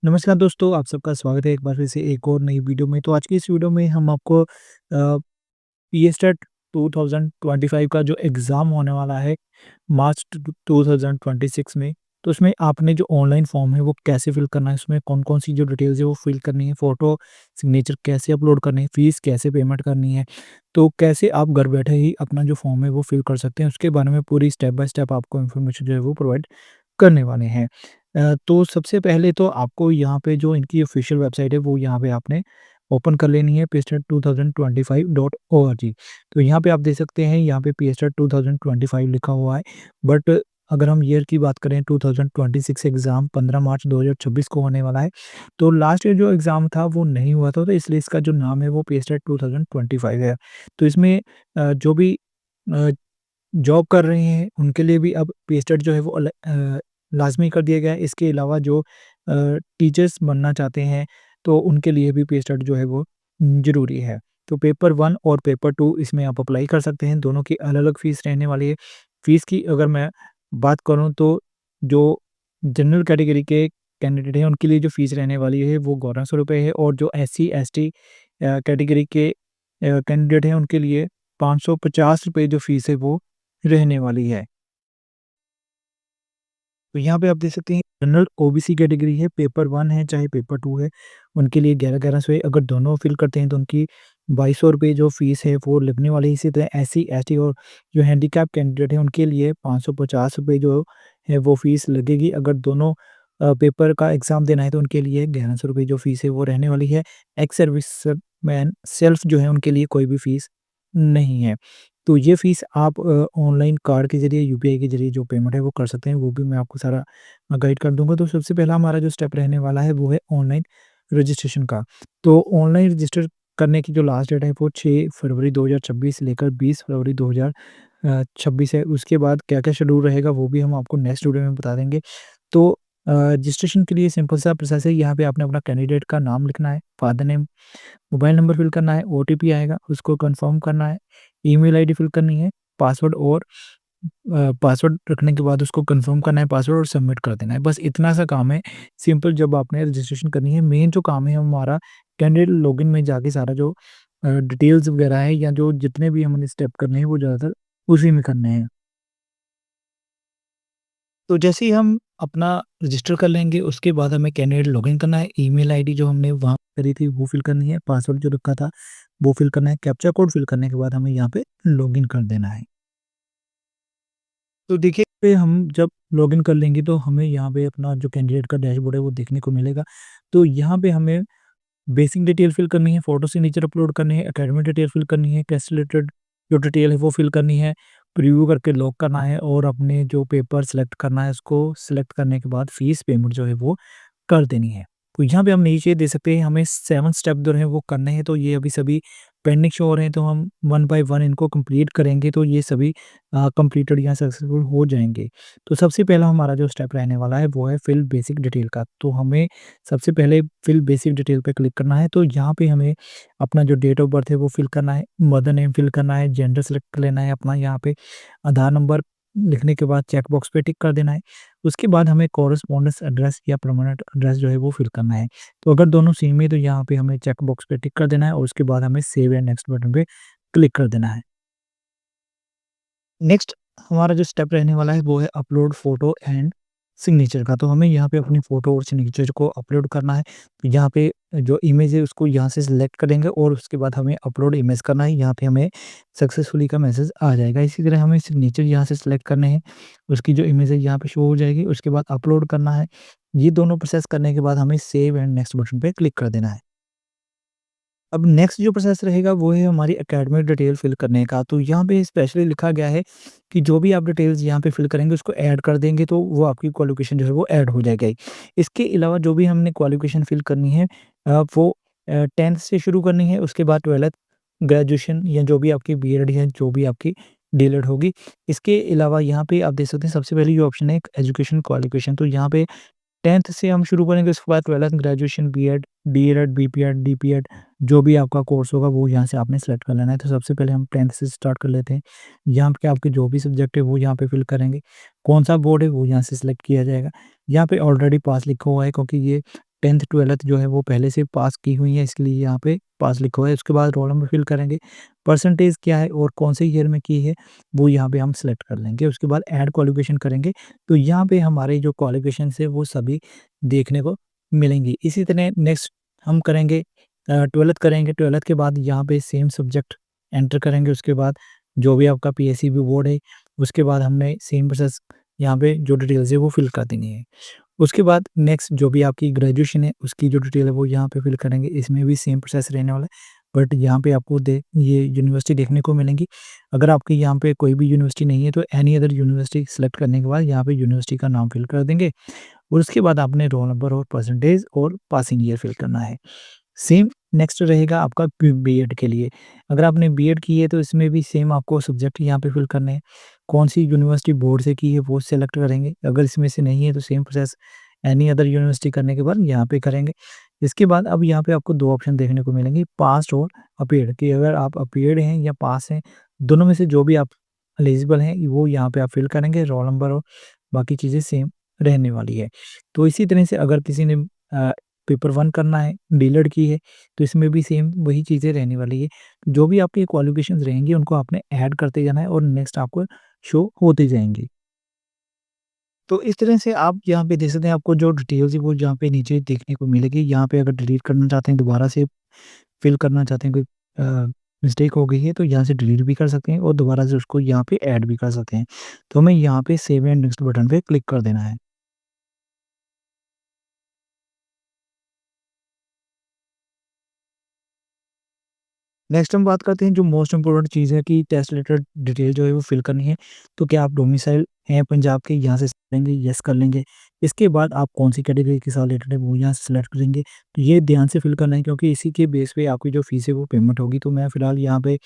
नमस्कार दोस्तों, आप सबका स्वागत है एक बार फिर से एक और नई वीडियो में। तो आज की इस वीडियो में हम आपको पीएसटेट 2025 का जो एग्ज़ाम होने वाला है मार्च 2026 में, तो उसमें आपने जो ऑनलाइन फॉर्म है वो कैसे फिल करना है, उसमें कौन-कौन सी जो डिटेल्स है वो फिल करनी है, फ़ोटो, सिग्नेचर कैसे अपलोड करनी है, फ़ीस कैसे पेमेंट करनी है, तो कैसे आप घर बैठे ही अपना जो फॉर्म है वो फिल कर सकते हैं, उसके बारे में पूरी स्टेप बाय स्टेप आपको इन्फॉर्मेशन जो है वो प्रोवाइड करने वाले हैं। तो सबसे पहले तो आपको यहाँ पे जो इनकी ऑफ़िशियल वेबसाइट है वो यहाँ पे आपने ओपन कर लेनी है pstart2025.org। तो यहाँ पे आप देख सकते हैं, यहाँ पे पीएसटेट 2025 लिखा हुआ है। बट अगर हम ईयर की बात करें, 2026 एग्ज़ाम 15 मार्च 2026 को होने वाला है। तो लास्ट ईयर जो एग्ज़ाम था वो नहीं हुआ था, तो इसलिए इसका जो नाम है वो पीएसटेट 2025 है। तो इसमें जो भी अ, जॉब कर रहे हैं उनके लिए भी अब पे स्टड जो है वो लाज़मी कर दिया गया है। इसके अलावा जो टीचर्स बनना चाहते हैं तो उनके लिए भी पे स्टड जो है वो ज़रूरी है। तो पेपर 1 और पेपर 2 इसमें आप अप्लाई कर सकते हैं। दोनों की अलग-अलग फ़ीस रहने वाली है। फ़ीस की अगर मैं बात करूँ तो जो जनरल कैटेगरी के कैंडिडेट हैं उनके लिए जो फ़ीस रहने वाली है वो ₹1100 है, और जो एससी, एसटी कैटेगरी के कैंडिडेट हैं उनके लिए ₹550 जो फ़ीस है वो रहने वाली है। तो यहाँ पे आप देख सकते हैं, जनरल ओबीसी कैटेगरी है, पेपर 1 है चाहे पेपर 2 है, उनके लिए 11-1100 है। अगर दोनों फिल करते हैं तो उनकी ₹2200 जो फ़ीस है वो लगने वाली है। इसी तरह एससी, एसटी और जो हैंडीकैप कैंडिडेट हैं उनके लिए ₹550 जो है वो फ़ीस लगेगी। अगर दोनों पेपर का एग्ज़ाम देना है तो उनके लिए ₹1100 जो फ़ीस है वो रहने वाली है। एक्स सर्विसमैन सेल्फ जो है उनके लिए कोई भी फ़ीस नहीं है। तो ये फ़ीस आप ऑनलाइन कार्ड के ज़रिए, यूपीआई के ज़रिए जो पेमेंट है वो कर सकते हैं, वो भी मैं आपको सारा गाइड कर दूँगा। तो सबसे पहला हमारा जो स्टेप रहने वाला है वो है ऑनलाइन रजिस्ट्रेशन का। तो ऑनलाइन रजिस्टर करने की जो लास्ट डेट है वो 6 फरवरी 2026 से लेकर 20 फरवरी 2026 है। उसके बाद क्या-क्या शेड्यूल रहेगा वो भी हम आपको नेक्स्ट वीडियो में बता देंगे। तो रजिस्ट्रेशन के लिए सिंपल सा प्रोसेस है, यहाँ पे आपने अपना कैंडिडेट का नाम लिखना है, father name, mobile number fill करना है, ओटीपी आएगा, उसको कन्फर्म करना है, ईमेल आईडी फिल करनी है, पासवर्ड और पासवर्ड रखने के बाद उसको कन्फर्म करना है पासवर्ड और सबमिट कर देना है। बस इतना सा काम है, सिंपल। जब आपने रजिस्ट्रेशन करनी है, मेन जो काम है हमारा कैंडिडेट लॉगिन में जाके सारा जो डिटेल्स वगैरह है या जो जितने भी हमने स्टेप करने हैं वो ज़्यादातर उसी में करने हैं। तो जैसे ही हम अपना रजिस्टर कर लेंगे उसके बाद हमें कैंडिडेट लॉगिन करना है, ईमेल आईडी जो हमने वहाँ करी थी वो फिल करनी है, पासवर्ड जो रखा था वो फिल करना है, कैप्चा कोड फिल करने के बाद हमें यहाँ पे लॉगिन कर देना है। तो देखिए, पे हम जब लॉगिन कर लेंगे तो हमें यहाँ पे अपना जो कैंडिडेट का डैशबोर्ड है वो देखने को मिलेगा। तो यहाँ पे हमें बेसिक डिटेल फिल करनी है, फ़ोटो सिग्नेचर अपलोड करनी है, एकेडमिक डिटेल फिल करनी है, टेस्ट रिलेटेड जो डिटेल है वो फिल करनी है, प्रीव्यू करके लॉक करना है और अपने जो पेपर सेलेक्ट करना है उसको सेलेक्ट करने के बाद फ़ीस पेमेंट जो है वो कर देनी है। तो यहाँ पे हम नीचे दे सकते हैं, हमें 7 स्टेप जो हैं वो करने हैं, तो ये अभी सभी पेंडिंग शो हो रहे हैं, तो हम वन बाय वन इनको कंप्लीट करेंगे तो ये सभी कंप्लीटेड या सक्सेसफुल हो जाएँगे। तो सबसे पहला हमारा जो स्टेप रहने वाला है वो है फिल बेसिक डिटेल का। तो हमें सबसे पहले फिल बेसिक डिटेल पे क्लिक करना है, तो यहाँ पे हमें अपना जो डेट ऑफ बर्थ है वो फिल करना है, मदर नेम फिल करना है, जेंडर सेलेक्ट कर लेना है अपना यहाँ पे, आधार नंबर लिखने के बाद चेक बॉक्स पे टिक कर देना है। उसके बाद हमें कॉरेस्पॉन्डेंस एड्रेस या परमानेंट एड्रेस जो है वो फिल करना है। तो अगर दोनों सेम है तो यहाँ पे हमें चेक बॉक्स पे टिक कर देना है और उसके बाद हमें सेव एंड नेक्स्ट बटन पे क्लिक कर देना है। नेक्स्ट हमारा जो स्टेप रहने वाला है वो है अपलोड फ़ोटो एंड सिग्नेचर का। तो हमें यहाँ पे अपनी फ़ोटो और सिग्नेचर को अपलोड करना है। तो यहाँ पे जो इमेज है उसको यहाँ से सिलेक्ट करेंगे और उसके बाद हमें अपलोड इमेज करना है। यहाँ पे हमें सक्सेसफुली का मैसेज आ जाएगा। इसी तरह हमें सिग्नेचर यहाँ से सिलेक्ट करने हैं। उसकी जो इमेज है यहाँ पे शो हो जाएगी। उसके बाद अपलोड करना है। ये दोनों प्रोसेस करने के बाद हमें सेव एंड नेक्स्ट बटन पे क्लिक कर देना है। अब नेक्स्ट जो प्रोसेस रहेगा वो है हमारी एकेडमिक डिटेल फिल करने का। तो यहाँ पे स्पेशली लिखा गया है कि जो भी आप डिटेल्स यहाँ पे फिल करेंगे उसको ऐड कर देंगे तो वो आपकी क्वालिफ़िकेशन जो है वो ऐड हो जाएगी। इसके अलावा जो भी हमने क्वालिफ़िकेशन फिल करनी है वो 10th से शुरू करनी है, उसके बाद 12th, ग्रेजुएशन या जो भी आपकी बीएड है, जो भी आपकी डीएलएड होगी। इसके अलावा यहाँ पे आप देख सकते हैं, सबसे पहली जो ऑप्शन है एजुकेशन क्वालिफ़िकेशन, तो यहाँ पे 10th से हम शुरू करेंगे, उसके बाद 12th graduation, BEd, DElEd, BPEd, DPEd जो भी आपका कोर्स होगा वो यहाँ से आपने सेलेक्ट कर लेना है। तो सबसे पहले हम 10th से स्टार्ट कर लेते हैं। यहाँ पे आपके जो भी सब्जेक्ट है वो यहाँ पे फिल करेंगे। कौन-सा बोर्ड है वो यहाँ से सिलेक्ट किया जाएगा। यहाँ पे ऑलरेडी पास लिखा हुआ है क्योंकि ये 10th-12th जो है वो पहले से पास की हुई है, इसलिए यहाँ पे पास लिखा हुआ है। उसके बाद रोल नंबर फिल करेंगे, परसेंटेज क्या है और कौन से ईयर में की है, वो यहाँ पे हम सिलेक्ट कर लेंगे। उसके बाद ऐड क्वालिफ़िकेशन करेंगे, तो यहाँ पे हमारे जो क्वालिफ़िकेशंस है वो सभी देखने को मिलेंगी। इसी तरह नेक्स्ट हम करेंगे 12th करेंगे, 12th के बाद यहाँ पे सेम सब्जेक्ट एंटर करेंगे। उसके बाद जो भी आपका पीएससीबी बोर्ड है, उसके बाद हमने सेम प्रोसेस यहाँ पे जो डिटेल्स है वो फिल कर देनी है। उसके बाद नेक्स्ट जो भी आपकी ग्रेजुएशन है, उसकी जो डिटेल है वो यहाँ पे फिल करेंगे। इसमें भी सेम प्रोसेस रहने वाला है, बट यहाँ पे आपको ये यूनिवर्सिटी देखने को मिलेंगी। अगर आपकी यहाँ पे कोई भी यूनिवर्सिटी नहीं है, तो एनी अदर यूनिवर्सिटी सेलेक्ट करने के बाद यहाँ पे यूनिवर्सिटी का नाम फिल कर देंगे और उसके बाद आपने रोल नंबर और परसेंटेज और पासिंग ईयर फिल करना है। सेम नेक्स्ट रहेगा आपका बीएड के लिए। अगर आपने बीएड की है तो इसमें भी सेम आपको सब्जेक्ट यहाँ पे फिल करने हैं। कौन-सी यूनिवर्सिटी बोर्ड से की है वो सेलेक्ट करेंगे। अगर इसमें से नहीं है तो same process any other university करने के बाद यहाँ पे करेंगे। इसके बाद अब यहाँ पे आपको 2 ऑप्शन देखने को मिलेंगे, पास और अपीयर्ड, कि अगर आप अपीयर्ड हैं या पास हैं, दोनों में से जो भी आप एलिजिबल हैं वो यहाँ पे आप फिल करेंगे। रोल नंबर और बाकी चीज़ें सेम रहने वाली है। तो इसी तरह से अगर किसी ने पेपर 1 करना है, डीएलएड की है, तो इसमें भी सेम वही चीज़ें रहने वाली है। जो भी आपकी क्वालिफ़िकेशंस रहेंगी उनको आपने ऐड करते जाना है और नेक्स्ट आपको शो होते जाएँगी। तो इस तरह से आप यहाँ पे देख सकते हैं, आपको जो डिटेल्स है वो यहाँ पे नीचे देखने को मिलेगी। यहाँ पे अगर डिलीट करना चाहते हैं, दोबारा से फिल करना चाहते हैं, कोई मिस्टेक हो गई है तो यहाँ से डिलीट भी कर सकते हैं और दोबारा से उसको यहाँ पे ऐड भी कर सकते हैं। तो हमें यहाँ पे सेव एंड नेक्स्ट बटन पे क्लिक कर देना है। नेक्स्ट हम बात करते हैं जो मोस्ट इम्पोर्टेंट चीज़ है कि टेस्ट रिलेटेड डिटेल जो है वो फिल करनी है। तो क्या आप डोमिसाइल हैं पंजाब के, यहाँ से करेंगे, येस कर लेंगे। इसके बाद आप कौन सी कैटेगरी के साथ रिलेटेड है वो यहाँ से सिलेक्ट करेंगे। तो ये ध्यान से फिल करना है क्योंकि इसी के बेस पे आपकी जो फीस है वो पेमेंट होगी। तो मैं फ़िलहाल यहाँ पे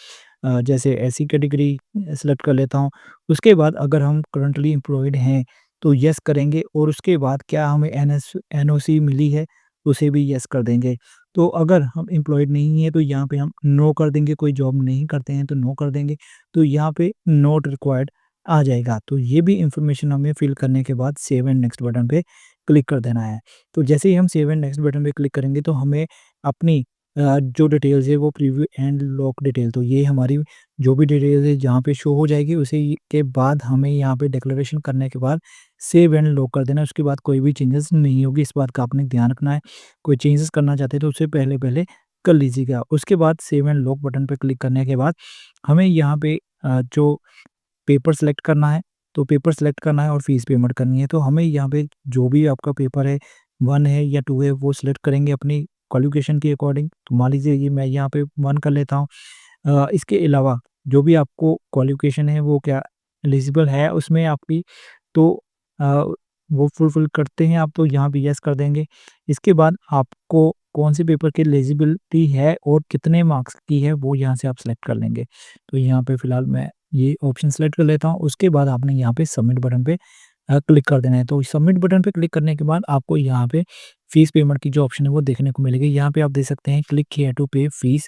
जैसे एससी कैटेगरी सेलेक्ट कर लेता हूँ। उसके बाद अगर हम करंटली एम्प्लॉयड हैं तो येस करेंगे और उसके बाद क्या हमें एनओसी मिली है, उसे भी येस कर देंगे। तो अगर हम एम्प्लॉयड नहीं है तो यहाँ पे हम नो कर देंगे, कोई जॉब नहीं करते हैं तो नो कर देंगे। तो यहाँ पे नॉट रिक्वायर्ड आ जाएगा। तो ये भी इन्फॉर्मेशन हमें फिल करने के बाद सेव एंड नेक्स्ट बटन पे क्लिक कर देना है। तो जैसे ही हम सेव एंड नेक्स्ट बटन पे क्लिक करेंगे तो हमें अपनी जो डिटेल्स है वो प्रीव्यू एंड लॉक डिटेल, तो ये हमारी जो भी डिटेल्स है जहाँ पे शो हो जाएगी, उसी के बाद हमें यहाँ पे डिक्लेरेशन करने के बाद सेव एंड लॉक कर देना है। उसके बाद कोई भी चेंजेस नहीं होगी, इस बात का आपने ध्यान रखना है। कोई चेंजेस करना चाहते हैं तो उससे पहले-पहले कर लीजिएगा। उसके बाद सेव एंड लॉक बटन पे क्लिक करने के बाद हमें यहाँ पे जो पेपर सेलेक्ट करना है, तो पेपर सेलेक्ट करना है और फीस पेमेंट करनी है। तो हमें यहाँ पे जो भी आपका पेपर है, 1 है या 2 है, वो सिलेक्ट करेंगे अपनी क्वालिफ़िकेशन के अकॉर्डिंग। तो मान लीजिए ये मैं यहाँ पे 1 कर लेता हूँ। इसके अलावा जो भी आपको क्वालिफ़िकेशन है वो क्या एलिजिबल है उसमें आपकी, तो अ, वो फुलफ़िल करते हैं आप तो यहाँ पे येस कर देंगे। इसके बाद आपको कौन से पेपर की एलिजिबिलिटी है और कितने मार्क्स की है वो यहाँ से आप सेलेक्ट कर लेंगे। तो यहाँ पे फ़िलहाल मैं ये ऑप्शन सेलेक्ट कर लेता हूँ। उसके बाद आपने यहाँ पे सबमिट बटन पे क्लिक कर देना है। तो सबमिट बटन पे क्लिक करने के बाद आपको यहाँ पे फीस पेमेंट की जो ऑप्शन है वो देखने को मिलेगी। यहाँ पे आप देख सकते हैं क्लिक हियर टू पे फीस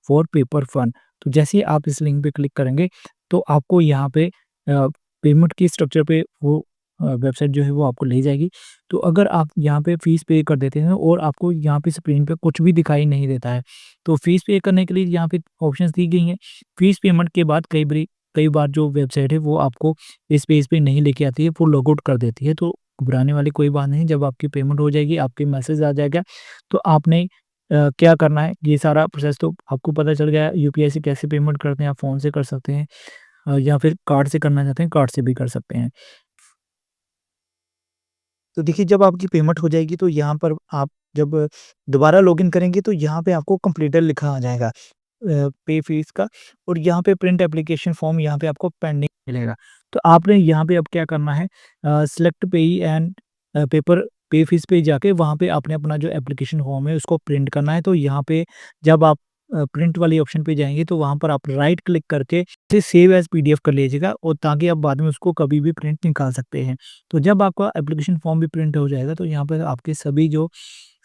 फॉर पेपर 1। तो जैसे ही आप इस लिंक पे क्लिक करेंगे तो आपको यहाँ पे पेमेंट की स्ट्रक्चर पे वो वेबसाइट जो है वो आपको ले जाएगी। तो अगर आप यहाँ पे फीस पे कर देते हैं और आपको यहाँ पे स्क्रीन पे कुछ भी दिखाई नहीं देता है, तो फीस पे करने के लिए यहाँ पे ऑप्शंस दी गई हैं। फीस पेमेंट के बाद कई बार जो वेबसाइट है वो आपको इस पेज पे नहीं लेके आती है, वो लॉग आउट कर देती है। तो घबराने वाली कोई बात नहीं, जब आपकी पेमेंट हो जाएगी, आपके मैसेज आ जाएगा, तो आपने क्या करना है, ये सारा प्रोसेस तो आपको पता चल गया है। यूपीआई से कैसे पेमेंट करते हैं, आप फ़ोन से कर सकते हैं या फिर कार्ड से करना चाहते हैं, कार्ड से भी कर सकते हैं। तो देखिए जब आपकी पेमेंट हो जाएगी तो यहाँ पर आप जब दोबारा लॉगिन करेंगे तो यहाँ पे आपको कंप्लीटेड लिखा आ जाएगा पे फीस का, और यहाँ पे प्रिंट एप्लीकेशन फॉर्म यहाँ पे आपको पेंडिंग मिलेगा। तो आपने यहाँ पे अब क्या करना है, सिलेक्ट पेई एंड पेपर पे फीस पे जाके वहाँ पे आपने अपना जो एप्लीकेशन फॉर्म है उसको प्रिंट करना है। तो यहाँ पे जब आप प्रिंट वाली ऑप्शन पे जाएँगे तो वहाँ पर आप राइट क्लिक करके इसे सेव एज़ पीडीएफ कर लीजिएगा और ताकि आप बाद में उसको कभी भी प्रिंट निकाल सकते हैं। तो जब आपका एप्लीकेशन फॉर्म भी प्रिंट हो जाएगा तो यहाँ पर आपके सभी जो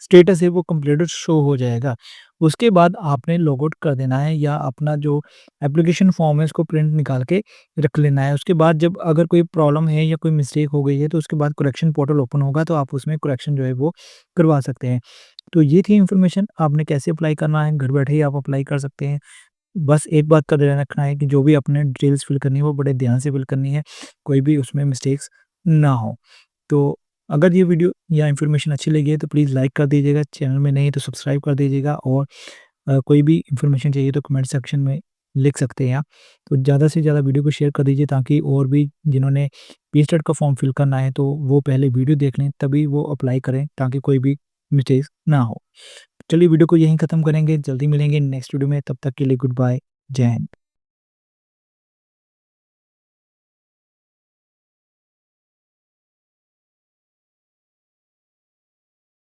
स्टेटस है वो कंप्लीटेड शो हो जाएगा। उसके बाद आपने लॉग आउट कर देना है या अपना जो एप्लीकेशन फॉर्म है उसको प्रिंट निकाल के रख लेना है। उसके बाद जब अगर कोई प्रॉब्लम है या कोई मिस्टेक हो गई है तो उसके बाद करेक्शन पोर्टल ओपन होगा तो आप उसमें करेक्शन जो है वो करवा सकते हैं। तो ये थी इन्फॉर्मेशन आपने कैसे अप्लाई करना है, घर बैठे ही आप अप्लाई कर सकते हैं। बस एक बात का ध्यान रखना है कि जो भी आपने डिटेल्स फिल करनी है वो बड़े ध्यान से फिल करनी है, कोई भी उसमें मिस्टेक्स ना हो। तो अगर ये वीडियो या इन्फॉर्मेशन अच्छी लगी है तो प्लीज़ लाइक कर दीजिएगा, चैनल में नए हैं तो सब्सक्राइब कर दीजिएगा और कोई भी इन्फॉर्मेशन चाहिए तो कमेंट सेक्शन में लिख सकते हैं आप। तो ज़्यादा से ज़्यादा वीडियो को शेयर कर दीजिए ताकि और भी जिन्होंने पी-स्टेट का फॉर्म फिल करना है तो वो पहले वीडियो देख लें तभी वो अप्लाई करें ताकि कोई भी मिस्टेक्स ना हो। चलिए वीडियो को यहीं ख़त्म करेंगे, जल्दी मिलेंगे नेक्स्ट वीडियो में, तब तक के लिए गुड बाय, जय हिंद।